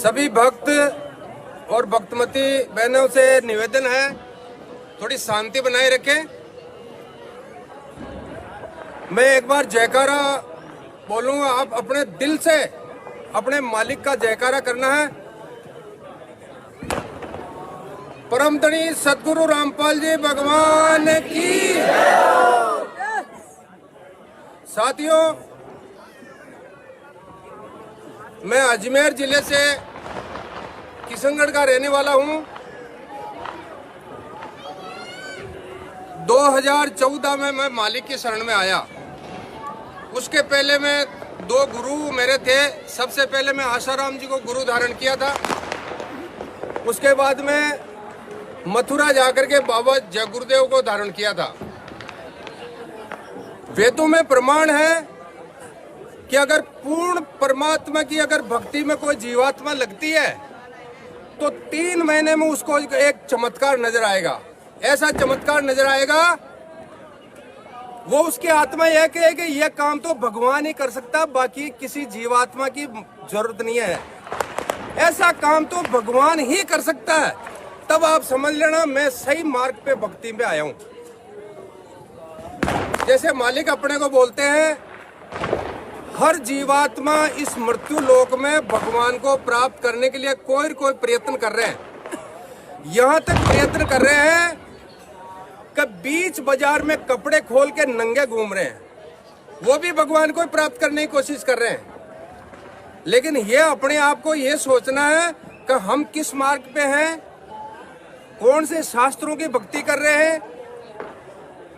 सभी भक्त और भक्तमती बहनों से निवेदन है, थोड़ी शांति बनाए रखें। मैं एक बार जयकारा बोलूंगा, आप अपने दिल से अपने मालिक का जयकारा करना है। परम धनी सदगुरु रामपाल जी भगवान की। साथियों, मैं अजमेर जिले से किशनगढ़ का रहने वाला हूं। 2014 में मैं मालिक की शरण में आया। उसके पहले मैं 2 गुरु मेरे थे। सबसे पहले मैं आशाराम जी को गुरु धारण किया था। उसके बाद में मथुरा जाकर के बाबा जय गुरुदेव को धारण किया था। वेदों में प्रमाण है कि अगर पूर्ण परमात्मा की अगर भक्ति में कोई जीवात्मा लगती है तो 3 महीने में उसको एक चमत्कार नजर आएगा। ऐसा चमत्कार नजर आएगा, वो उसकी आत्मा यह कहे कि यह काम तो भगवान ही कर सकता, बाकी किसी जीवात्मा की जरूरत नहीं है। ऐसा काम तो भगवान ही कर सकता है। तब आप समझ लेना मैं सही मार्ग पे भक्ति में आया हूं। जैसे मालिक अपने को बोलते हैं, हर जीवात्मा इस मृत्यु लोक में भगवान को प्राप्त करने के लिए कोई न कोई प्रयत्न कर रहे हैं। यहां तक प्रयत्न कर रहे हैं कि बीच बाजार में कपड़े खोल के नंगे घूम रहे हैं, वो भी भगवान को प्राप्त करने की कोशिश कर रहे हैं। लेकिन ये अपने आप को ये सोचना है कि हम किस मार्ग पे हैं, कौन से शास्त्रों की भक्ति कर रहे हैं,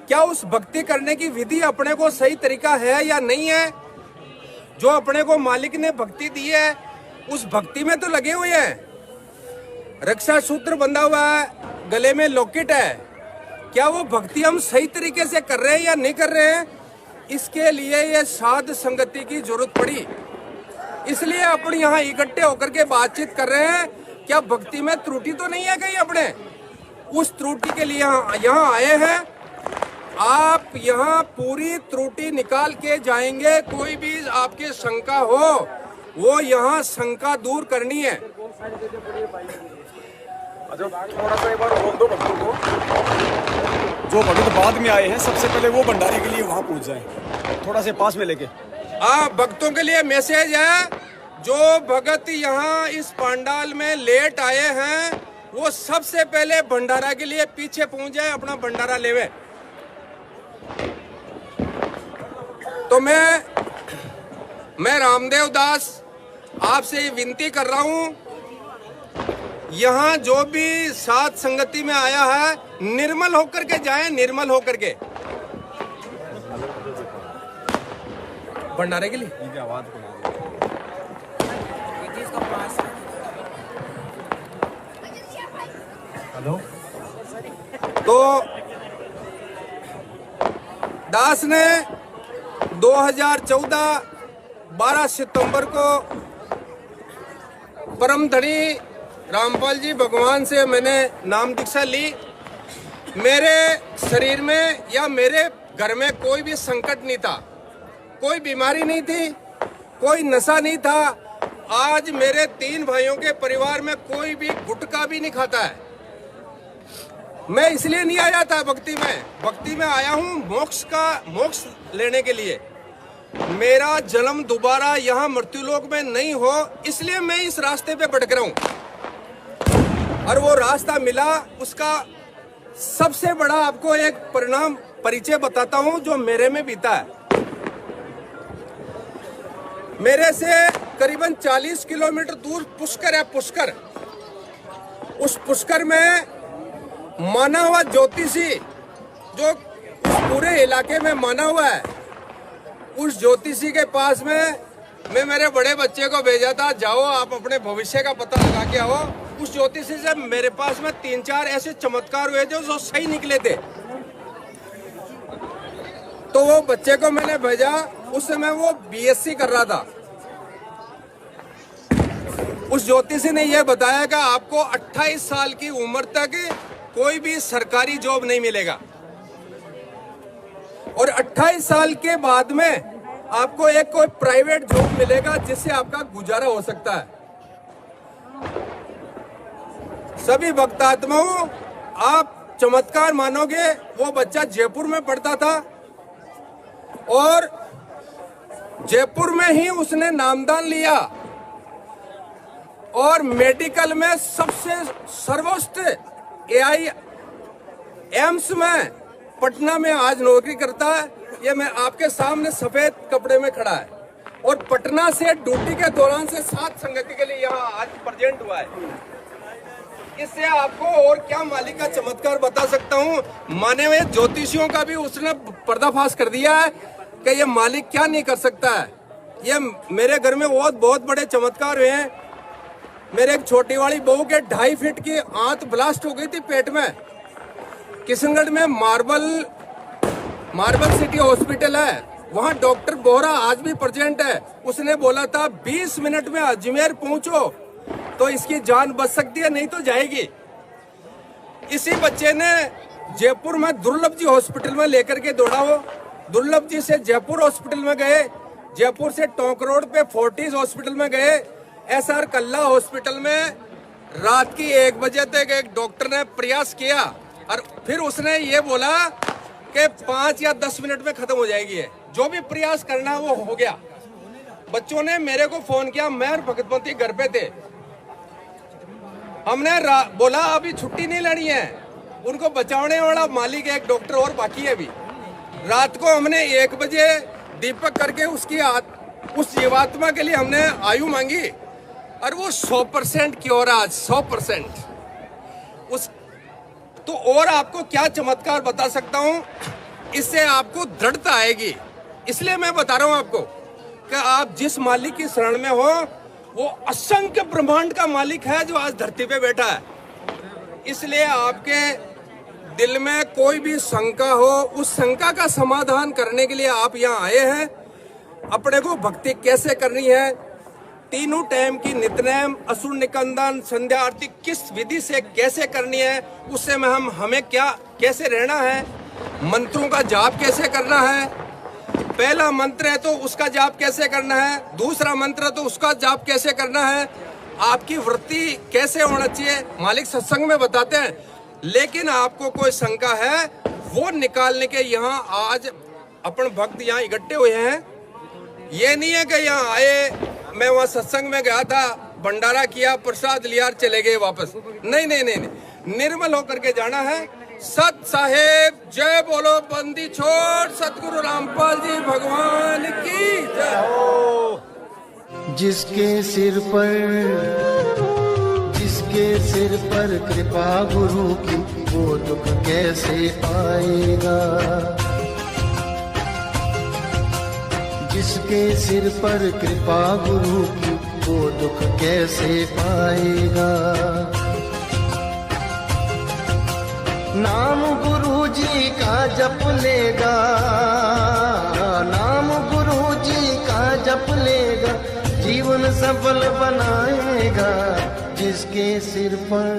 क्या उस भक्ति करने की विधि अपने को सही तरीका है या नहीं है। जो अपने को मालिक ने भक्ति दी है उस भक्ति में तो लगे हुए हैं। रक्षा सूत्र बंधा हुआ है, गले में लॉकेट है, क्या वो भक्ति हम सही तरीके से कर रहे हैं या नहीं कर रहे हैं। इसके लिए ये साध संगति की जरूरत पड़ी, इसलिए अपन यहाँ इकट्ठे होकर के बातचीत कर रहे हैं। क्या भक्ति में त्रुटि तो नहीं है कहीं अपने? उस त्रुटि के लिए यहाँ आए हैं। आप यहाँ पूरी त्रुटि निकाल के जाएंगे। कोई भी आपके शंका हो वो यहाँ शंका दूर करनी है। अच्छा, थोड़ा सा एक बार बोल दो भक्तों को, जो भक्त बाद में आए हैं सबसे पहले वो भंडारे के लिए वहाँ पहुँच जाए, थोड़ा से पास में लेके। भक्तों के लिए मैसेज है, जो भगत यहाँ इस पंडाल में लेट आए हैं वो सबसे पहले भंडारा के लिए पीछे पहुँच जाए, अपना भंडारा लेवे। तो मैं रामदेव दास आपसे ये विनती कर रहा हूं, यहाँ जो भी साथ संगति में आया है निर्मल होकर के जाएं, निर्मल होकर के भंडारे के लिए। आवाज हेलो। तो दास ने 2014 12 सितंबर को परम धनी रामपाल जी भगवान से मैंने नाम दीक्षा ली। मेरे शरीर में या मेरे घर में कोई भी संकट नहीं था, कोई बीमारी नहीं थी, कोई नशा नहीं था। आज मेरे 3 भाइयों के परिवार में कोई भी गुटखा भी नहीं खाता है। मैं इसलिए नहीं आया था भक्ति में आया हूँ मोक्ष लेने के लिए। मेरा जन्म दोबारा यहाँ मृत्युलोक में नहीं हो, इसलिए मैं इस रास्ते पे भटक रहा हूँ। और वो रास्ता मिला, उसका सबसे बड़ा आपको एक परिचय बताता हूँ जो मेरे में बीता है। मेरे से करीबन 40 किलोमीटर दूर पुष्कर है। पुष्कर, उस पुष्कर में माना हुआ ज्योतिषी जो पूरे इलाके में माना हुआ है, उस ज्योतिषी के पास में मैं मेरे बड़े बच्चे को भेजा था, जाओ आप अपने भविष्य का पता लगा के आओ। उस ज्योतिषी से मेरे पास में 3-4 ऐसे चमत्कार हुए थे जो सही निकले थे। तो वो बच्चे को मैंने भेजा, उस समय वो बीएससी कर रहा था। उस ज्योतिषी ने यह बताया कि आपको 28 साल की उम्र तक कोई भी सरकारी जॉब नहीं मिलेगा और 28 साल के बाद में आपको एक कोई प्राइवेट जॉब मिलेगा जिससे आपका गुजारा हो सकता है। सभी भक्तात्माओं, आप चमत्कार मानोगे, वो बच्चा जयपुर में पढ़ता था और जयपुर में ही उसने नामदान लिया और मेडिकल में सबसे सर्वोच्च एआई एम्स में पटना में आज नौकरी करता है। ये मैं आपके सामने सफेद कपड़े में खड़ा है और पटना से ड्यूटी के दौरान से 7 संगति के लिए यहाँ आज प्रेजेंट हुआ है। इससे आपको और क्या मालिक का चमत्कार बता सकता हूँ। माने हुए ज्योतिषियों का भी उसने पर्दाफाश कर दिया है कि ये मालिक क्या नहीं कर सकता है। ये मेरे घर में बहुत बड़े चमत्कार हुए हैं। मेरे एक छोटी वाली बहू के 2.5 फीट की आंत ब्लास्ट हो गई थी पेट में। किशनगढ़ में मार्बल सिटी हॉस्पिटल है, वहाँ डॉक्टर बोहरा आज भी प्रेजेंट है। उसने बोला था 20 मिनट में अजमेर पहुंचो तो इसकी जान बच सकती है, नहीं तो जाएगी। इसी बच्चे ने जयपुर में दुर्लभ जी हॉस्पिटल में लेकर के दौड़ा। हो दुर्लभ जी से जयपुर हॉस्पिटल में गए, जयपुर से टोंक रोड पे फोर्टिस हॉस्पिटल में गए, SR कल्ला हॉस्पिटल में रात की 1 बजे तक एक डॉक्टर ने प्रयास किया और फिर उसने ये बोला कि 5 या 10 मिनट में खत्म हो जाएगी है। जो भी प्रयास करना है वो हो गया। बच्चों ने मेरे को फोन किया, मैं और भगतमती घर पे थे। हमने बोला अभी छुट्टी नहीं लेनी है, उनको बचाने वाला मालिक एक डॉक्टर और बाकी है अभी। रात को हमने 1 बजे दीपक करके उसकी उस जीवात्मा के लिए हमने आयु मांगी और वो 100% क्योर आज 100%। उस तो और आपको क्या चमत्कार बता सकता हूं, इससे आपको दृढ़ता आएगी। इसलिए मैं बता रहा हूं आपको कि आप जिस मालिक की शरण में हो वो असंख्य ब्रह्मांड का मालिक है जो आज धरती पे बैठा है। इसलिए आपके दिल में कोई भी शंका हो, उस शंका का समाधान करने के लिए आप यहाँ आए हैं। अपने को भक्ति कैसे करनी है, तीनों टाइम की नित्यनेम, असुर निकंदन, संध्या आरती किस विधि से कैसे करनी है, उससे में हमें क्या कैसे रहना है, मंत्रों का जाप कैसे करना है, पहला मंत्र है तो उसका जाप कैसे करना है, दूसरा मंत्र है तो उसका जाप कैसे करना है, आपकी वृत्ति कैसे होना चाहिए, मालिक सत्संग में बताते हैं। लेकिन आपको कोई शंका है वो निकालने के यहाँ आज अपन भक्त यहाँ इकट्ठे हुए हैं। ये नहीं है कि यहाँ आए, मैं वहाँ सत्संग में गया था, भंडारा किया, प्रसाद लिया और चले गए वापस। नहीं नहीं नहीं नहीं, निर्मल होकर के जाना है। सत साहेब जय बोलो, बंदी छोड़ सतगुरु रामपाल जी भगवान की जय। जिसके सिर पर कृपा गुरु की, वो दुख कैसे पाएगा। जिसके सिर पर कृपा गुरु की, वो दुख कैसे पाएगा। नाम गुरु जी का जप लेगा, नाम गुरु जी का जप लेगा, जीवन सफल बनाएगा। जिसके सिर पर